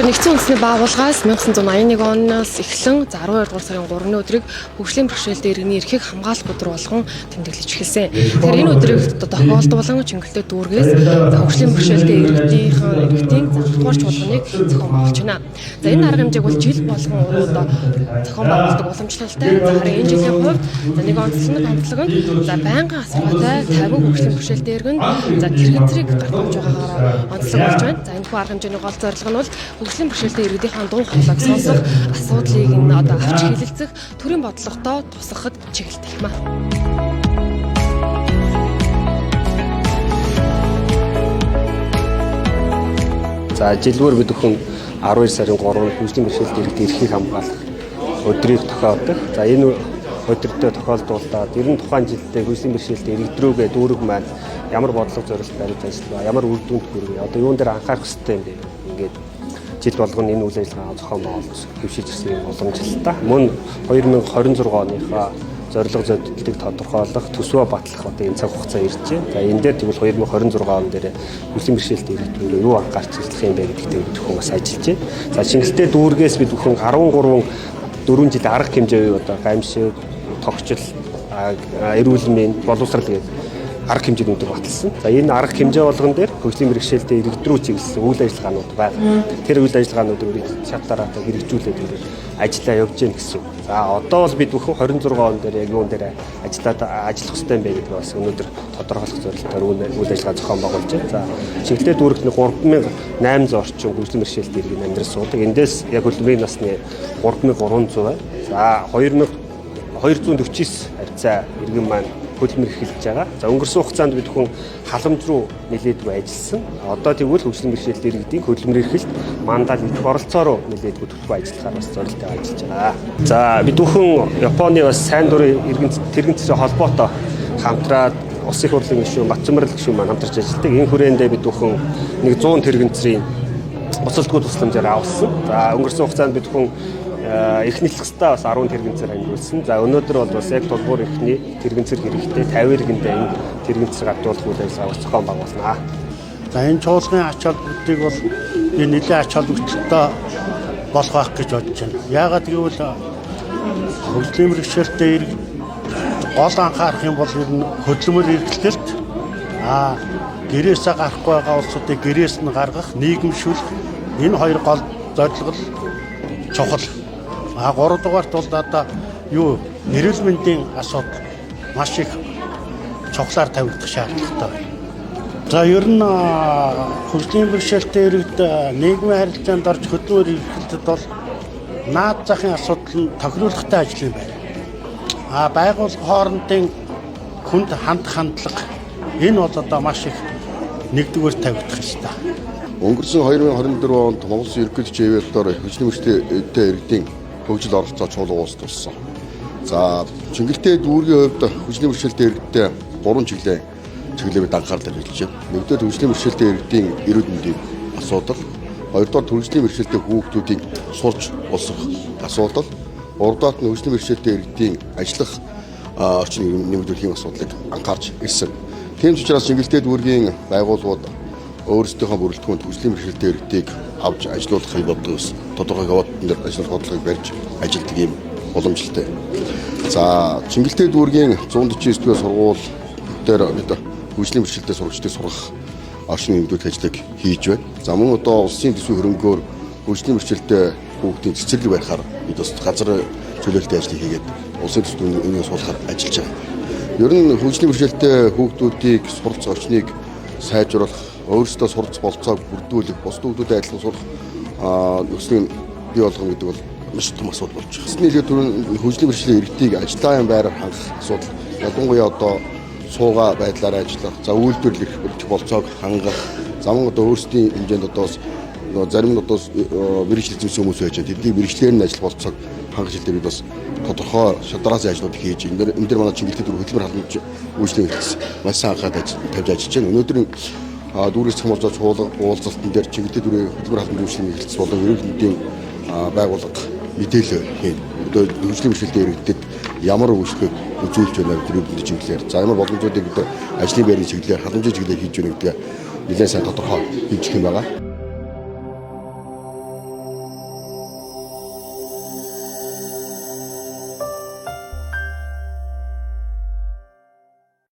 Тэгэхээр нэгдсэн үндэсний байгууллагаас 1981 оноос эхлэн 12 дугаар сарын 3-ны өдрийг хөгжлийн бэрхшээлтэй иргэний эрхийг хамгаалах өдөр болгон тэмдэглэж эхэлсэн. Тэгэхээр энэ өдрийг тохиолдуулан Чингэлтэй дүүргээс хөгжлийн бэрхшээлтэй иргэдийн зарчмаар чуулганыг зохион байгуулж байна. За энэ арга хэмжээг бол жил болгон урууд зохион байгуулдаг уламжлалтай. За харин энэ жилийн хувьд нэг онцлог хамтлаганд байнгын асаргатай 50 хөгжлийн бэрхшээлтэй иргэн тэрэгцрийг гартамж байгаагаар онцлог болж байна. За энэ арга хэмжээний гол зорилго нь бол хөгжлийн бэрхшээлтэй иргэдийн дуу хоолойг сонсох, асуудлыг авч хэлэлцэх, төрийн бодлоготой тусгахад чиглэлтэй юм аа. За жилээр бид бүхэн 12 сарын 3-нд хөгжлийн бэрхшээлтэй иргэдийн эрхийг хамгаалах өдрийг тохиолдог. За энэ өдөртөө тохиолдуулаад ер нь тухайн жилдээ хөгжлийн бэрхшээлтэй иргэдрүүгээ дүүрэг маань ямар бодлого зорилт барьж ажиллав, ямар үр дүнд хүрвэ, одоо юун дээр анхаарах хэрэгтэй юм бэ? Ингээд жил болгоно энэ үйл ажиллагаа зохион байгуулж хөвшиж ирсэн уламжлалтай. Мөн 2026 оныхоо зорилго зөвлөлтийг тодорхойлох, төсвөө батлах одоо энэ цаг хугацаа ирж байна. За энэ дээр тэгвэл 2026 он дээр хөгжлийн бэрхшээлтэй иргэдүүрээ юу анхаарч ажиллах юм бэ гэдэгт бид бүхэн бас ажиллаж байна. За Чингэлтэй дүүргээс бид бүхэн 4 жил арга хэмжээ одоо гамшиг, тогтчил, эрүүл мэнд, боловсрал гэдэг арга хэмжээнүүдийг баталсан. За энэ арга хэмжээ болгон дээр хөгжлийн бэрхшээлтэй иргэдрүү чиглэсэн үйл ажиллагаанууд байна. Тэр үйл ажиллагаануудыг бид чатаараа хэрэгжүүлээд ажиллаа явж гин гэсэн. За одоо бол бид бүхэн 26 он дээр яг юун дээр ажиллах хэрэгтэй юм бэ гэдэг бас өнөөдөр тодорхойлох зорилгоор үйл ажиллагаа зохион байгуулж байна. За Чингэлтэй дүүрэгтний 3800 орчим хөгжлийн бэрхшээлтэй иргэн амьдрал суудаг. Эндээс яг хөдөлмөрийн насны 3300 байна. За 2249 харьцаа иргэн маань хөдөлмөр эхэлж байгаа. За өнгөрсөн хугацаанд бид бүхэн халамж руу нэлээдгүй ажилласан. Одоо тэгвэл хөгжлийн бэрхшээлтэй иргэдийн хөдөлмөр эрхэлт мандал идэх оролцоороо нэлээдгүй төлөвлөгөө ажиллахаар бас зорилттой ажиллаж байгаа. За бид бүхэн Японы бас сайн дурын тэрэгэн цэцэн холбоотой хамтраад Улсын их хурлын гишүүн Батцамрал гишүүн маань хамтарч ажилладаг. Энэ хүрээндээ бид бүхэн 100 тэрэгэн цэцрийн буцалтгүй тусламжаар авсан. За өнгөрсөн хугацаанд бид бүхэн их нэлхэстээ бас 10 тэрэгэнцээр хангуулсан. За өнөөдөр бол бас яг тулгуур ихний тэрэгэнцэр хэрэгтэй 50 иргэндээ энэ тэрэгэнцэр гатуулах үйл ажиллагаа зохион байгуулнаа. За энэ чуулгын ач холбогдолтыг бол би нэлээд ач холбогдолтой болох байх гэж бодож байна. Яагаад гэвэл хөгжлийн бэрхшээлтэй иргэд гол анхаарах юм бол ер нь хөдөлмөр эрхлэлт гэрээсээ гарахгүй байгаа улсуудыг гэрээс нь гаргах, нийгэмшүүлэх энэ хоёр гол зорилго чухал. 3 дугаарт бол одоо эрүүл мэндийн асуудал маш их чухлаар тавигдах шаардлагатай байна. За ер нь хөгжлийн бэрхшээлтэй иргэд нийгмийн харилцаанд орж хөдөлмөр эрхлэлтэд бол наад захын асуудал нь тохируулахтай ажил юм байна. Байгууллага хоорондын хүнд хандлага энэ бол одоо маш их нэгдүгээр тавигдах ёстой. Өнгөрсөн 2024 онд Монгол Улсын ерөнхийлөгч хэвлэлээр хөгжлийн бэрхшээлтэй иргэдийн хөгжил оролцоо чуулга уулзсан. За Чингэлтэй дүүргийн хувьд хөгжлийн бэрхшээлтэй иргэдэд 3 чиглэлээр анхаарлаа хэлж байна. Нэгдүгээр хөгжлийн бэрхшээлтэй иргэдийн эрүүл мэндийн асуудал, хоёрдугаар хөгжлийн бэрхшээлтэй хүүхдүүдийн сурч улсах асуудал, гуравдугаар нь хөгжлийн бэрхшээлтэй иргэдийн ажиллах орчин нэмэгдүүлэхийн асуудлыг анхаарч ирсэн. Тийм ч учраас Чингэлтэй дүүргийн байгууллагууд өөрсдийнхөө бүрэлдэхүүнд хөгжлийн бэрхшээлтэй иргэдийг авч ажилуулахыг боддогс тодорхой хаваатан дээр ажиллах бодлогыг барьж ажилтдаг юм уламжлалтай. За Чингэлтэй дүүргийн 149-р сургууль дээр бид хөгжлийн бэрхшээлтэй сурагчдыг сургах орчин нэмэгдүүлэх ажлыг хийж байна. За мөн одоо улсын төсвийн хөрөнгөөр хөгжлийн бэрхшээлтэй хүүхдийн цэцэрлэг барихаар бид бас газар чөлөөлтийн ажлыг хийгээд улсын төсвийн үнээс суулгахаар ажиллаж байгаа. Ер нь хөгжлийн бэрхшээлтэй хүүхдүүдийг суралц орчныг сайжруулах, өөрсдөө суралц болцоог бүрдүүлэх, бус хүүхдүүдэд адилхан сурах нөхцөлийг бий болгох гэдэг бол маш том асуудал болж байна. Нийлээд хөгжлийн бэрхшээлийн иргэдийг ажилтгаан байраар хангах асуудал, ялангуяа одоо суугаа байдлаар ажиллах, за үйлдвэрлэх болцоог хангах, замун одоо өөрсдийн хэмжээнд одоо зарим нь одоо мэргэжил эзэмсэн хүмүүс байж байгаа. Тэдний мэргэжлэр нь ажиллах болцоог хангах хэлтэй бид бас тодорхой шадараас ажлууд хийж энэ дээр манай Чингэлтэй дүүрэг хөдөлмөр халамж үйлчлэгээ хийх маш сайн анхаарал тавьж ажиллаж байна. Өнөөдрийн дүүрээс хамгаалж уулзалтан дээр Чингэлтэй дүүрэг хөдөлмөр халамж үйлчлэгээ хийх болон эрүүл мэндийн байгууллага мэдээлэл хийн. Одоо хөгжлийн бэрхшээлтэй иргэдэд ямар үйлчлэг үзүүлж байна гэдэг эрүүл мэндийн чиглэлээр. За ямар боломжуудыг бид ажлын байрны чиглэлээр халамжийн чиглэлээр хийж байна гэдэг нэлээд сайн тодорхой хийж гэх юм байна.